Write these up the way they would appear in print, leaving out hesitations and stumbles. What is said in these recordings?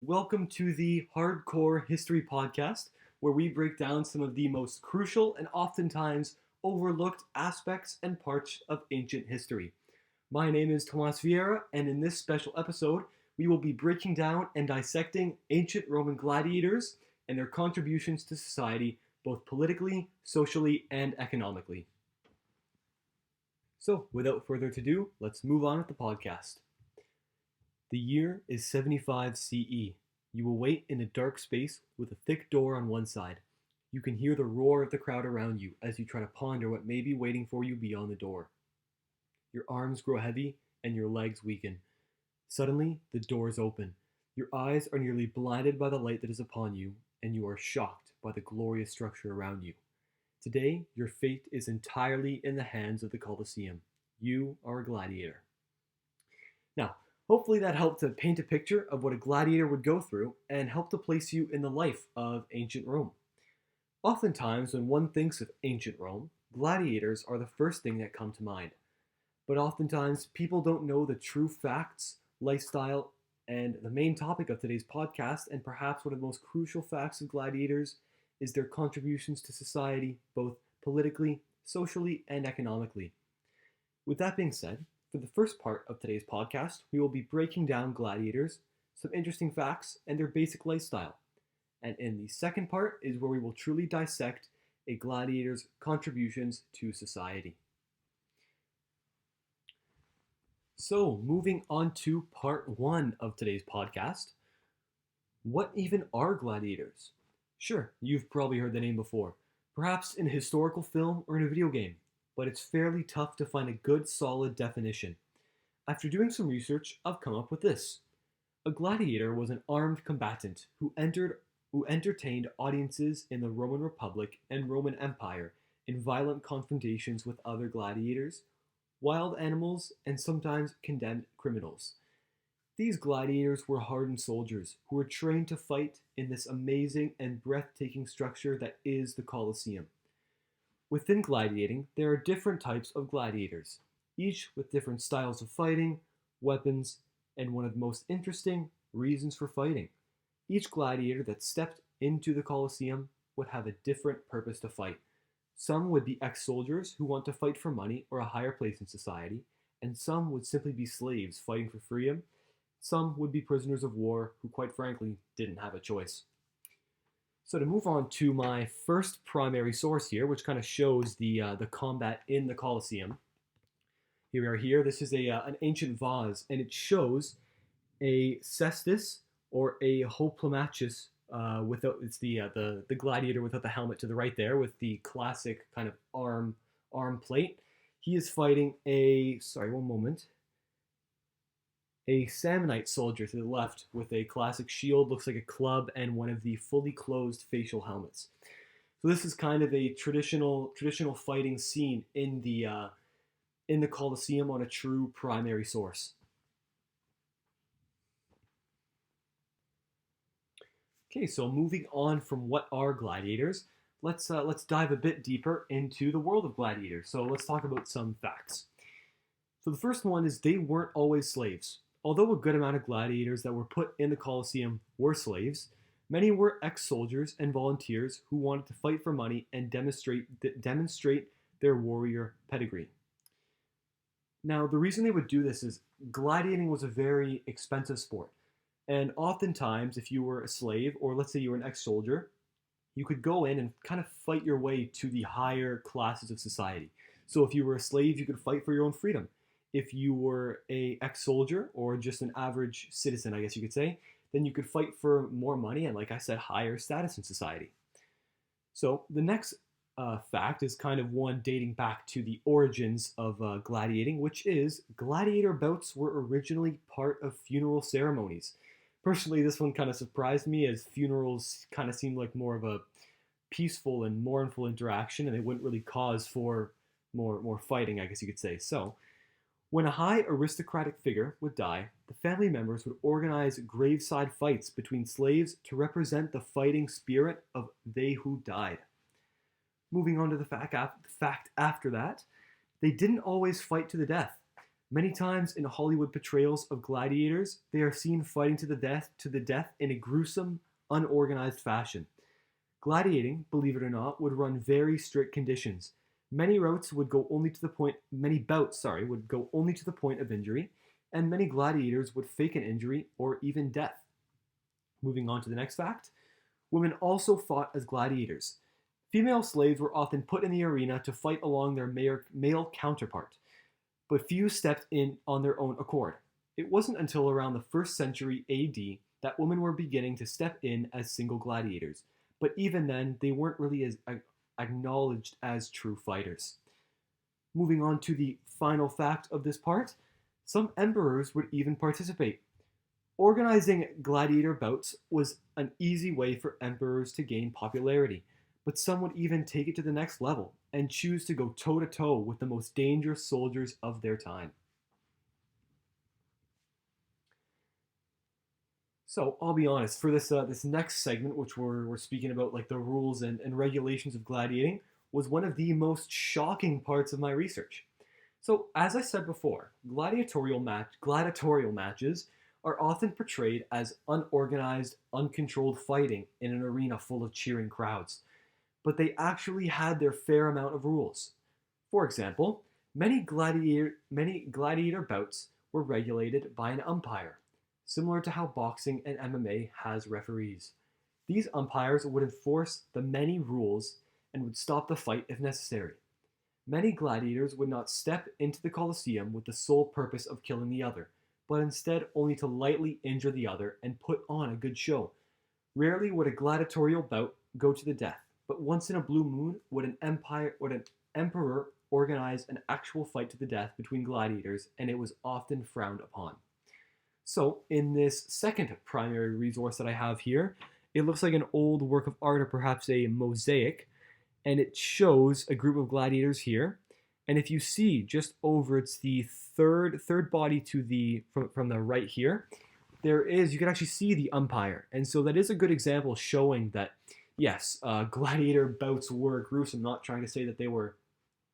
Welcome to the Hardcore History Podcast, where we break down some of the most crucial and oftentimes overlooked aspects and parts of ancient history. My name is Tomas Vieira, and in this special episode, we will be breaking down and dissecting ancient Roman gladiators and their contributions to society, both politically, socially, and economically. So, without further ado, let's move on with the podcast. The year is 75 CE. You will wait in a dark space with a thick door on one side. You can hear the roar of the crowd around you as you try to ponder what may be waiting for you beyond the door. Your arms grow heavy and your legs weaken. Suddenly, the door is open. Your eyes are nearly blinded by the light that is upon you, and you are shocked by the glorious structure around you. Today, your fate is entirely in the hands of the Colosseum. You are a gladiator. Now, hopefully that helped to paint a picture of what a gladiator would go through and help to place you in the life of ancient Rome. Oftentimes, when one thinks of ancient Rome, gladiators are the first thing that come to mind. But oftentimes, people don't know the true facts, lifestyle, and the main topic of today's podcast, and perhaps one of the most crucial facts of gladiators, is their contributions to society, both politically, socially, and economically. With that being said, for the first part of today's podcast, we will be breaking down gladiators, some interesting facts, and their basic lifestyle. And in the second part is where we will truly dissect a gladiator's contributions to society. So, moving on to part one of today's podcast. What even are gladiators? Sure, you've probably heard the name before, perhaps in a historical film or in a video game, but it's fairly tough to find a good, solid definition. After doing some research, I've come up with this. A gladiator was an armed combatant who entertained audiences in the Roman Republic and Roman Empire in violent confrontations with other gladiators, wild animals, and sometimes condemned criminals. These gladiators were hardened soldiers who were trained to fight in this amazing and breathtaking structure that is the Colosseum. Within gladiating, there are different types of gladiators, each with different styles of fighting, weapons, and one of the most interesting reasons for fighting. Each gladiator that stepped into the Colosseum would have a different purpose to fight. Some would be ex-soldiers who want to fight for money or a higher place in society, and some would simply be slaves fighting for freedom. Some would be prisoners of war who, quite frankly, didn't have a choice. So to move on to my first primary source here, which kind of shows the combat in the Colosseum. Here we are here. This is an ancient vase, and it shows a cestus or a hoplomachus without it's the gladiator without the helmet to the right there with the classic kind of arm plate. He is fighting a Samnite soldier to the left with a classic shield, looks like a club, and one of the fully closed facial helmets. So this is kind of a traditional fighting scene in the Colosseum on a true primary source. Okay, so moving on from what are gladiators, let's dive a bit deeper into the world of gladiators. So let's talk about some facts. So the first one is they weren't always slaves. Although a good amount of gladiators that were put in the Colosseum were slaves, many were ex-soldiers and volunteers who wanted to fight for money and demonstrate their warrior pedigree. Now, the reason they would do this is gladiating was a very expensive sport. And oftentimes, if you were a slave, or let's say you were an ex-soldier, you could go in and kind of fight your way to the higher classes of society. So if you were a slave, you could fight for your own freedom. If you were a ex-soldier or just an average citizen, I guess you could say, then you could fight for more money and, like I said, higher status in society. So the next fact is kind of one dating back to the origins of gladiating, which is gladiator bouts were originally part of funeral ceremonies. Personally, this one kind of surprised me as funerals kind of seemed like more of a peaceful and mournful interaction, and they wouldn't really cause for more fighting, I guess you could say. So when a high aristocratic figure would die, the family members would organize graveside fights between slaves to represent the fighting spirit of they who died. Moving on to the fact after that, they didn't always fight to the death. Many times in Hollywood portrayals of gladiators, they are seen fighting to the death in a gruesome, unorganized fashion. Gladiating, believe it or not, would run very strict conditions. Many bouts, would go only to the point of injury, and many gladiators would fake an injury or even death. Moving on to the next fact, women also fought as gladiators. Female slaves were often put in the arena to fight along their male counterpart, but few stepped in on their own accord. It wasn't until around the 1st century AD that women were beginning to step in as single gladiators, but even then, they weren't really as acknowledged as true fighters. Moving on to the final fact of this part, some emperors would even participate. Organizing gladiator bouts was an easy way for emperors to gain popularity, but some would even take it to the next level and choose to go toe to toe with the most dangerous soldiers of their time. So I'll be honest, for this next segment, which we're speaking about, like the rules and regulations of gladiating, was one of the most shocking parts of my research. So as I said before, gladiatorial matches are often portrayed as unorganized, uncontrolled fighting in an arena full of cheering crowds, but they actually had their fair amount of rules. For example, many gladiator bouts were regulated by an umpire, similar to how boxing and MMA has referees. These umpires would enforce the many rules and would stop the fight if necessary. Many gladiators would not step into the Colosseum with the sole purpose of killing the other, but instead only to lightly injure the other and put on a good show. Rarely would a gladiatorial bout go to the death, but once in a blue moon would an emperor organize an actual fight to the death between gladiators, and it was often frowned upon. So, in this second primary resource that I have here, it looks like an old work of art or perhaps a mosaic, and it shows a group of gladiators here. And if you see just over, it's the third body to the from the right here, you can actually see the umpire. And so that is a good example showing that, yes, gladiator bouts were gruesome, not trying to say that they were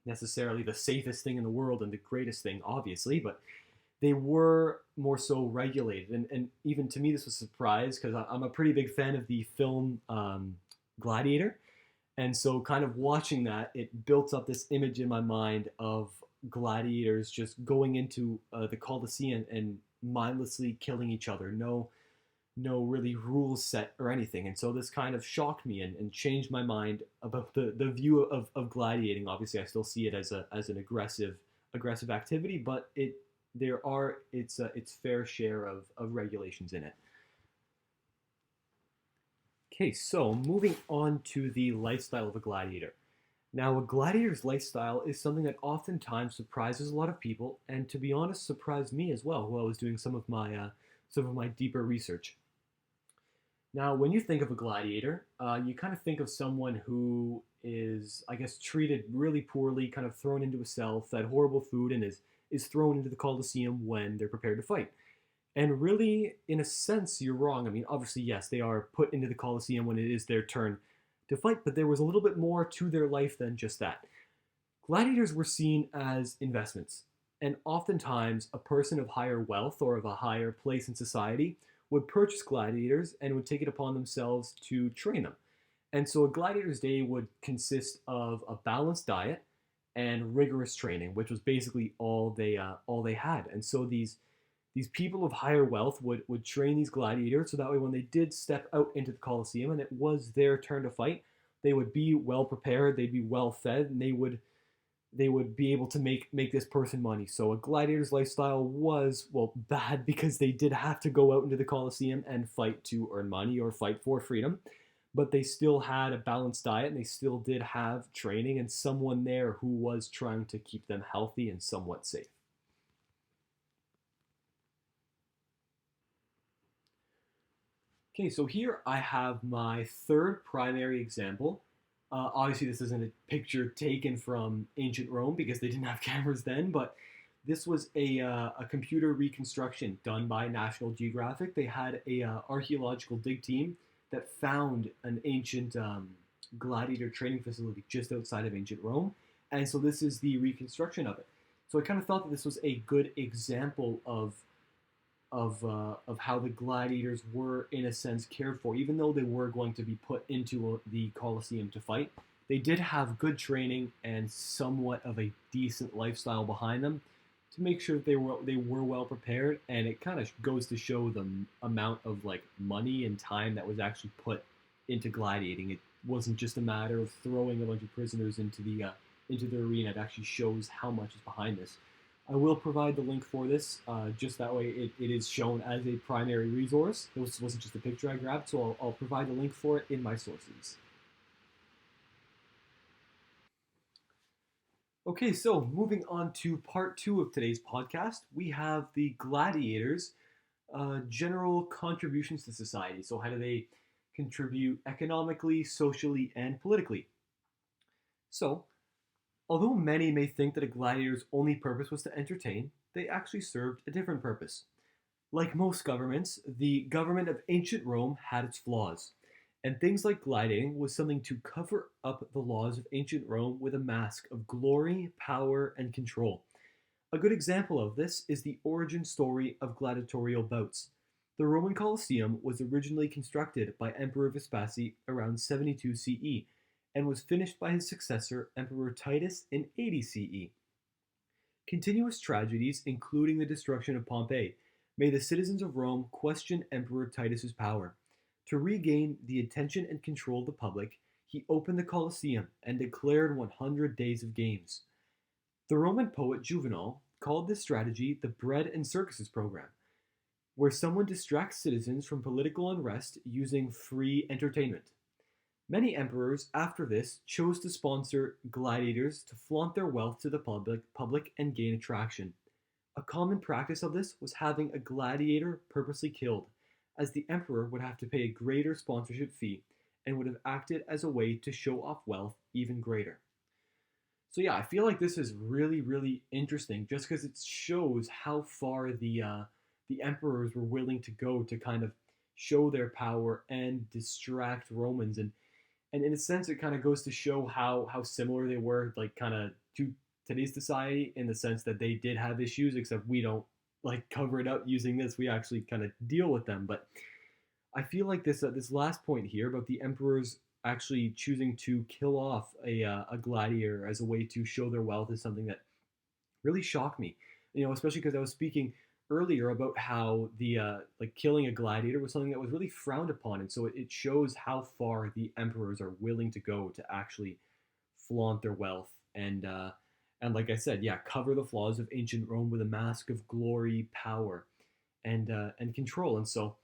necessarily the safest thing in the world and the greatest thing, obviously, but they were more so regulated. And even to me, this was a surprise because I'm a pretty big fan of the film Gladiator. And so kind of watching that, it built up this image in my mind of gladiators just going into the Colosseum and mindlessly killing each other. No really rules set or anything. And so this kind of shocked me and changed my mind about the view of gladiating. Obviously, I still see it as an aggressive activity, but its fair share of regulations in it. Okay, so moving on to the lifestyle of a gladiator. Now, a gladiator's lifestyle is something that oftentimes surprises a lot of people, and to be honest, surprised me as well, while I was doing some of my deeper research. Now, when you think of a gladiator, you kind of think of someone who is, I guess, treated really poorly, kind of thrown into a cell, fed horrible food, and is thrown into the Colosseum when they're prepared to fight. And really, in a sense, you're wrong. I mean, obviously, yes, they are put into the Colosseum when it is their turn to fight, but there was a little bit more to their life than just that. Gladiators were seen as investments, and oftentimes a person of higher wealth or of a higher place in society would purchase gladiators and would take it upon themselves to train them. And so a gladiator's day would consist of a balanced diet and rigorous training, which was basically all they had. And so these people of higher wealth would train these gladiators so that way when they did step out into the Colosseum and it was their turn to fight, they would be well prepared, they'd be well fed, and they would be able to make this person money. So a gladiator's lifestyle was, well, bad because they did have to go out into the Colosseum and fight to earn money or fight for freedom, but they still had a balanced diet and they still did have training and someone there who was trying to keep them healthy and somewhat safe. Okay, so here I have my third primary example. Obviously, this isn't a picture taken from ancient Rome because they didn't have cameras then, but this was a computer reconstruction done by National Geographic. They had a archaeological dig team that found an ancient gladiator training facility just outside of ancient Rome, and so this is the reconstruction of it. So I kind of thought that this was a good example of how the gladiators were, in a sense, cared for. Even though they were going to be put into the Colosseum to fight, they did have good training and somewhat of a decent lifestyle behind them to make sure that they were well prepared. And it kind of goes to show the amount of like money and time that was actually put into gladiating. It wasn't just a matter of throwing a bunch of prisoners into the arena. It actually shows how much is behind this. I will provide the link for this, just that way it is shown as a primary resource. This wasn't just a picture I grabbed, so I'll provide the link for it in my sources. Okay, so moving on to part two of today's podcast, we have the gladiators' general contributions to society. So, how do they contribute economically, socially, and politically? So, although many may think that a gladiator's only purpose was to entertain, they actually served a different purpose. Like most governments, the government of ancient Rome had its flaws, and things like gladiating was something to cover up the laws of ancient Rome with a mask of glory, power, and control. A good example of this is the origin story of gladiatorial bouts. The Roman Colosseum was originally constructed by Emperor Vespasian around 72 CE and was finished by his successor, Emperor Titus, in 80 CE. Continuous tragedies, including the destruction of Pompeii, made the citizens of Rome question Emperor Titus's power. To regain the attention and control of the public, he opened the Colosseum and declared 100 days of games. The Roman poet Juvenal called this strategy the bread and circuses program, where someone distracts citizens from political unrest using free entertainment. Many emperors after this chose to sponsor gladiators to flaunt their wealth to the public and gain attraction. A common practice of this was having a gladiator purposely killed, as the emperor would have to pay a greater sponsorship fee and would have acted as a way to show off wealth even greater. So yeah, I feel like this is really, really interesting just because it shows how far the emperors were willing to go to kind of show their power and distract Romans. And in a sense, it kind of goes to show how similar they were, like kind of to today's society, in the sense that they did have issues, except we don't like cover it up using this. We actually kind of deal with them. But I feel like this last point here about the emperors actually choosing to kill off a gladiator as a way to show their wealth is something that really shocked me. You know, especially because I was speaking earlier about how the like killing a gladiator was something that was really frowned upon, and so it shows how far the emperors are willing to go to actually flaunt their wealth and like I said, yeah, cover the flaws of ancient Rome with a mask of glory, power, and control. And so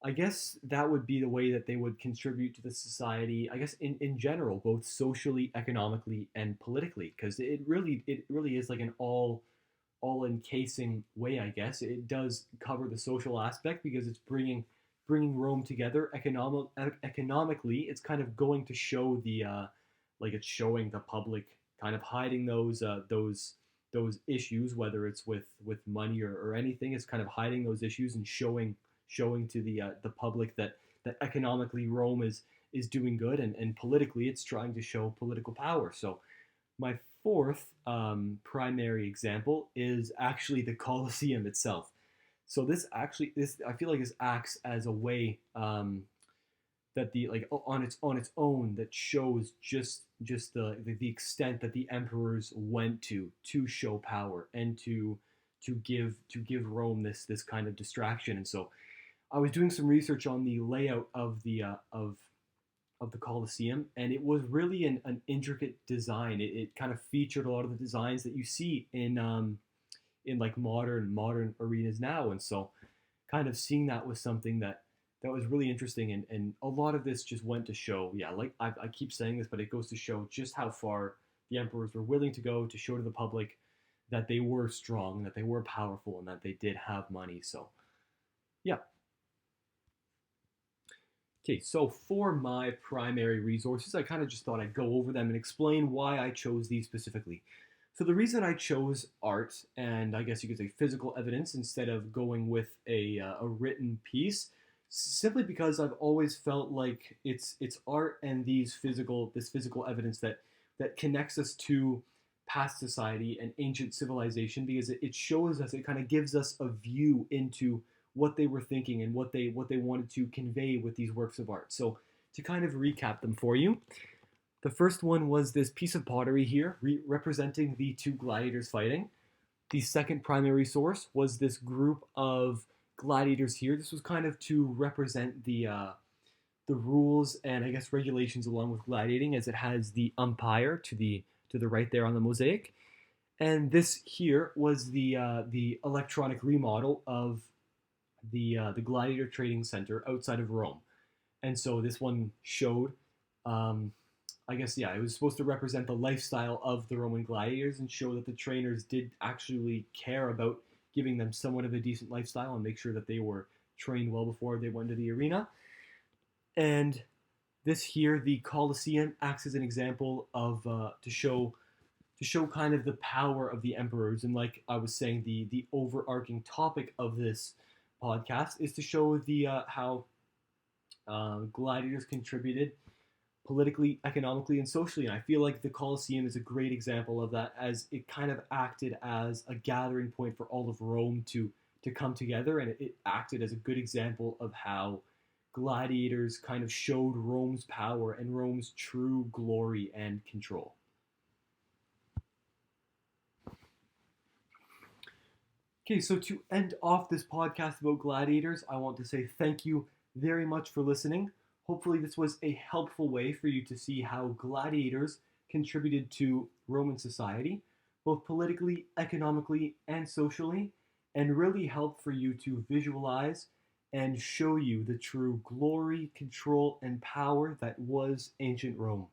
I guess that would be the way that they would contribute to the society, I guess in general, both socially, economically, and politically, because it really is like an all encasing way, I guess. It does cover the social aspect because it's bringing Rome together economically. It's kind of going to show the like it's showing the public kind of hiding those issues, whether it's with money or anything. It's kind of hiding those issues and showing to the public that economically Rome is doing good, and politically it's trying to show political power. So my fourth primary example is actually the Colosseum itself. So this I feel like this acts as a way that the like on its own that shows just the extent that the emperors went to show power and to give Rome this kind of distraction. And so I was doing some research on the layout of the Colosseum, and it was really an intricate design. It kind of featured a lot of the designs that you see in like modern arenas now, and so kind of seeing that was something that was really interesting, and a lot of this just went to show, yeah, like I keep saying this, but it goes to show just how far the emperors were willing to go to show to the public that they were strong, that they were powerful, and that they did have money. So yeah. Okay, so for my primary resources, I kind of just thought I'd go over them and explain why I chose these specifically. So the reason I chose art, and I guess you could say physical evidence, instead of going with a written piece, simply because I've always felt like it's art and this physical evidence that connects us to past society and ancient civilization, because it shows us, it kind of gives us a view into what they were thinking and what they wanted to convey with these works of art. So to kind of recap them for you, the first one was this piece of pottery here representing the two gladiators fighting. The second primary source was this group of gladiators here. This was kind of to represent the rules and I guess regulations along with gladiating, as it has the umpire to the right there on the mosaic. And this here was the electronic remodel of the Gladiator Trading Center outside of Rome. And so this one showed, I guess, yeah, it was supposed to represent the lifestyle of the Roman gladiators and show that the trainers did actually care about giving them somewhat of a decent lifestyle and make sure that they were trained well before they went to the arena. And this here, the Colosseum, acts as an example of to show kind of the power of the emperors. And like I was saying, the overarching topic of this podcast is to show the how gladiators contributed politically, economically, and socially. And I feel like the Colosseum is a great example of that, as it kind of acted as a gathering point for all of Rome to come together, and it acted as a good example of how gladiators kind of showed Rome's power and Rome's true glory and control. Okay, so to end off this podcast about gladiators, I want to say thank you very much for listening. Hopefully, this was a helpful way for you to see how gladiators contributed to Roman society, both politically, economically, and socially, and really help for you to visualize and show you the true glory, control, and power that was ancient Rome.